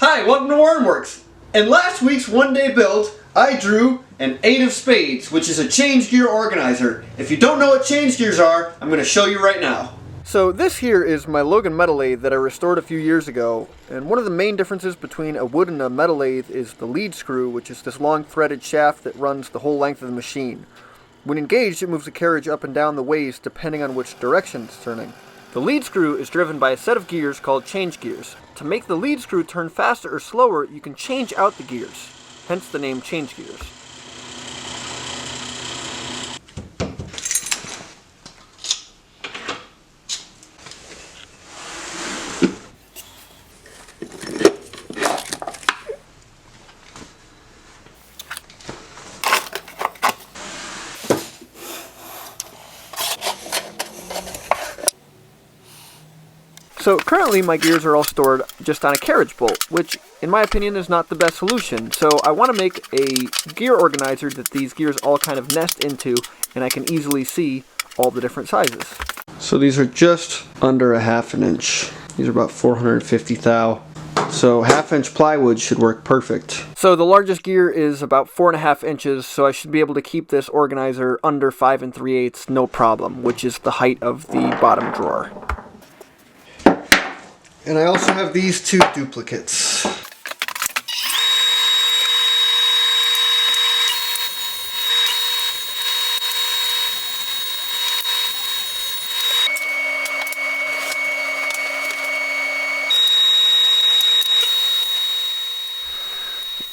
Hi, welcome to Wormworks. In last week's one-day build, I drew an 8 of spades, which is a change gear organizer. If you don't know what change gears are, I'm going to show you right now. So this here is my Logan metal lathe that I restored a few years ago, and one of the main differences between a wood and a metal lathe is the lead screw, which is this long threaded shaft that runs the whole length of the machine. When engaged, it moves the carriage up and down the ways depending on which direction it's turning. The lead screw is driven by a set of gears called change gears. To make the lead screw turn faster or slower, you can change out the gears, hence the name change gears. So currently my gears are all stored just on a carriage bolt, which in my opinion is not the best solution. So I want to make a gear organizer that these gears all kind of nest into, and I can easily see all the different sizes. So these are just under a ½ inch. These are about 450 thou. So ½ inch plywood should work perfect. So the largest gear is about 4½ inches, so I should be able to keep this organizer under 5 3/8 no problem, which is the height of the bottom drawer. And I also have these two duplicates.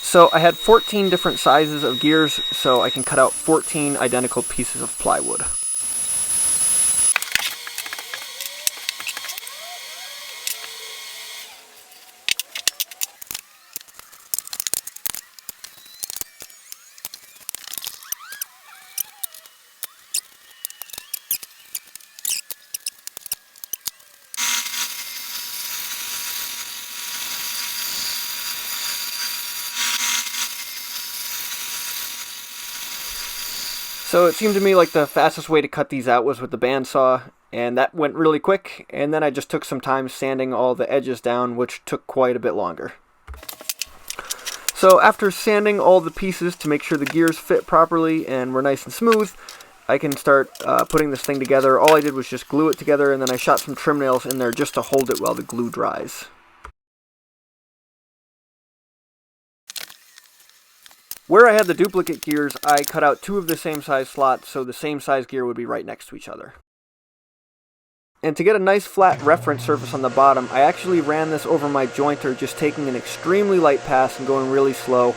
So I had 14 different sizes of gears, so I can cut out 14 identical pieces of plywood. So it seemed to me like the fastest way to cut these out was with the bandsaw, and that went really quick, and then I just took some time sanding all the edges down, which took quite a bit longer. So after sanding all the pieces to make sure the gears fit properly and were nice and smooth, I can start putting this thing together. All I did was just glue it together, and then I shot some trim nails in there just to hold it while the glue dries. Where I had the duplicate gears, I cut out 2 of the same size slots so the same size gear would be right next to each other. And to get a nice flat reference surface on the bottom, I actually ran this over my jointer, just taking an extremely light pass and going really slow.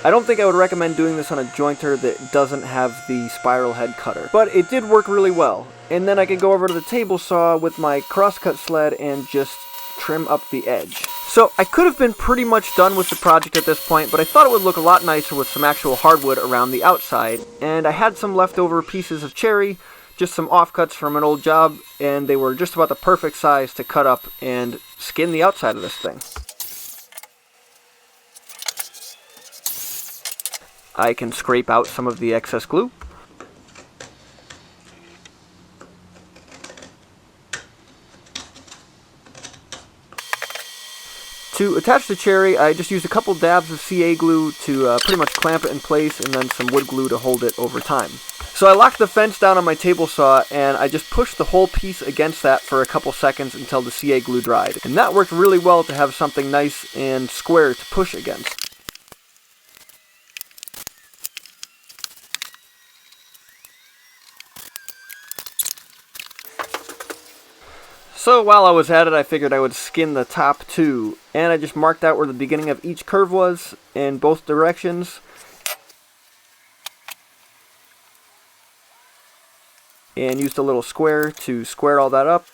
I don't think I would recommend doing this on a jointer that doesn't have the spiral head cutter, but it did work really well. And then I could go over to the table saw with my crosscut sled and just trim up the edge. So I could have been pretty much done with the project at this point, but I thought it would look a lot nicer with some actual hardwood around the outside. And I had some leftover pieces of cherry, just some offcuts from an old job, and they were just about the perfect size to cut up and skin the outside of this thing. I can scrape out some of the excess glue. To attach the cherry, I just used a couple dabs of CA glue to pretty much clamp it in place, and then some wood glue to hold it over time. So I locked the fence down on my table saw, and I just pushed the whole piece against that for a couple seconds until the CA glue dried. And that worked really well to have something nice and square to push against. So while I was at it, I figured I would skin the top 2, and I just marked out where the beginning of each curve was in both directions. And used a little square to square all that up.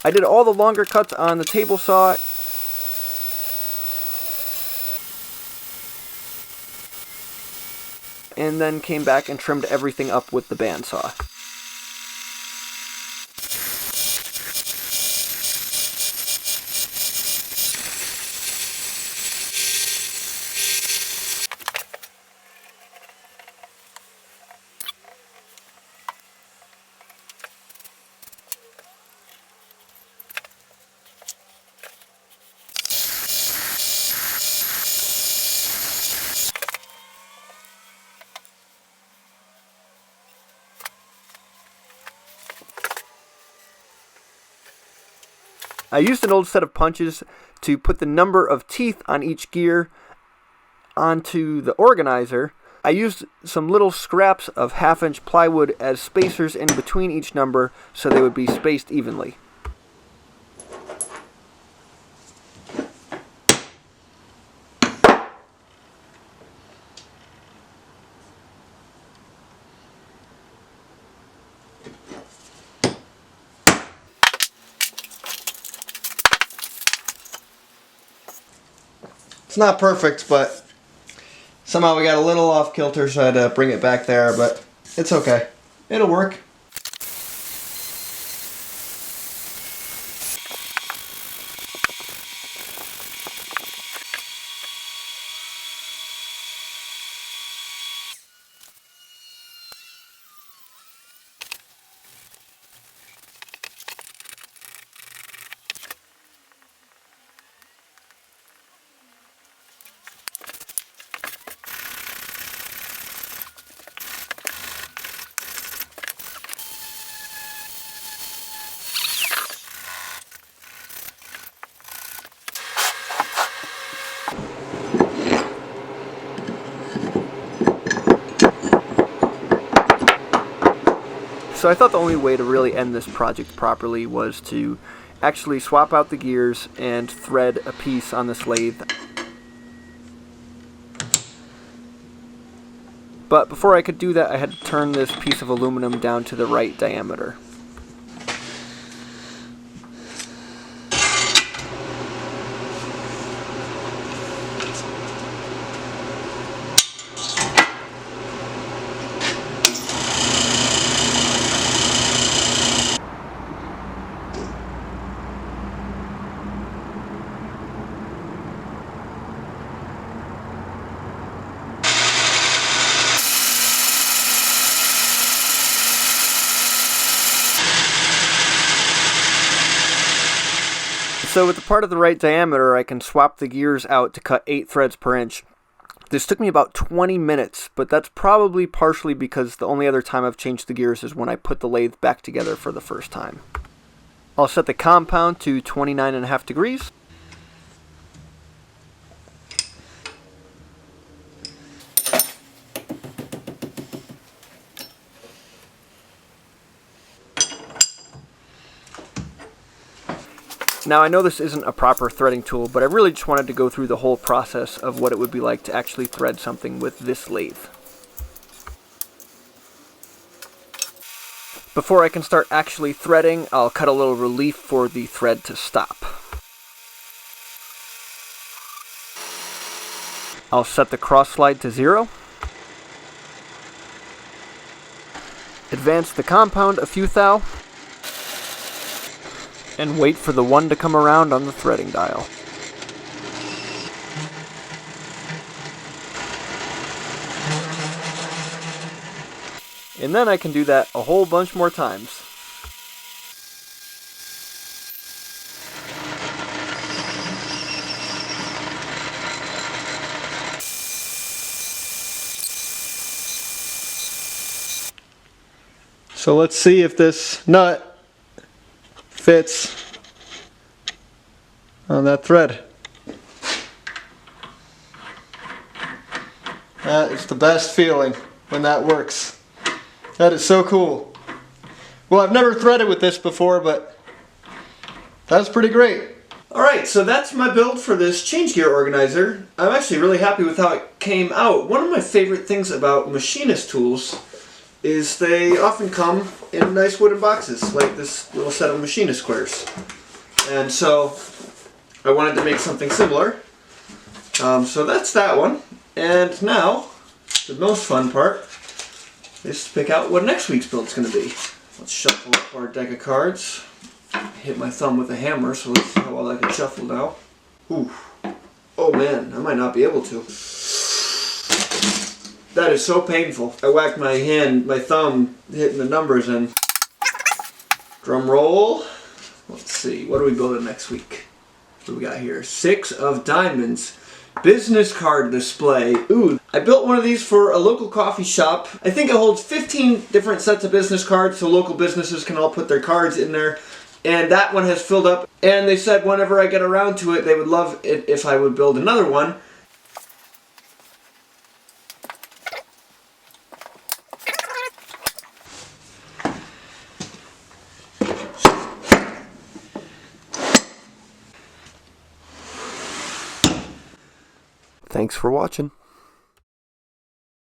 I did all the longer cuts on the table saw. And then came back and trimmed everything up with the bandsaw. I used an old set of punches to put the number of teeth on each gear onto the organizer. I used some little scraps of 1/2-inch plywood as spacers in between each number so they would be spaced evenly. It's not perfect, but somehow we got a little off kilter, so I had to bring it back there, but it's okay. It'll work. So I thought the only way to really end this project properly was to actually swap out the gears and thread a piece on this lathe. But before I could do that, I had to turn this piece of aluminum down to the right diameter. So with the part of the right diameter, I can swap the gears out to cut 8 threads per inch. This took me about 20 minutes, but that's probably partially because the only other time I've changed the gears is when I put the lathe back together for the first time. I'll set the compound to 29.5 degrees. Now I know this isn't a proper threading tool, but I really just wanted to go through the whole process of what it would be like to actually thread something with this lathe. Before I can start actually threading, I'll cut a little relief for the thread to stop. I'll set the cross slide to 0. Advance the compound a few thou. And wait for the 1 to come around on the threading dial. And then I can do that a whole bunch more times. So let's see if this nut fits on that thread. That is the best feeling when that works. That is so cool. Well, I've never threaded with this before, but that's pretty great. Alright, so that's my build for this change gear organizer. I'm actually really happy with how it came out. One of my favorite things about machinist tools is they often come in nice wooden boxes, like this little set of machinist squares. And so I wanted to make something similar. So that's that one. And now, the most fun part is to pick out what next week's build's going to be. Let's shuffle up our deck of cards. Hit my thumb with a hammer, so let's see how well I can shuffle now. Ooh. Oh man, I might not be able to. That is so painful. I whacked my thumb hitting the numbers and drum roll. Let's see, what are we building next week? What do we got here? 6 of diamonds. Business card display. Ooh, I built one of these for a local coffee shop. I think it holds 15 different sets of business cards so local businesses can all put their cards in there. And that one has filled up, and they said whenever I get around to it, they would love it if I would build another one. Thanks for watching.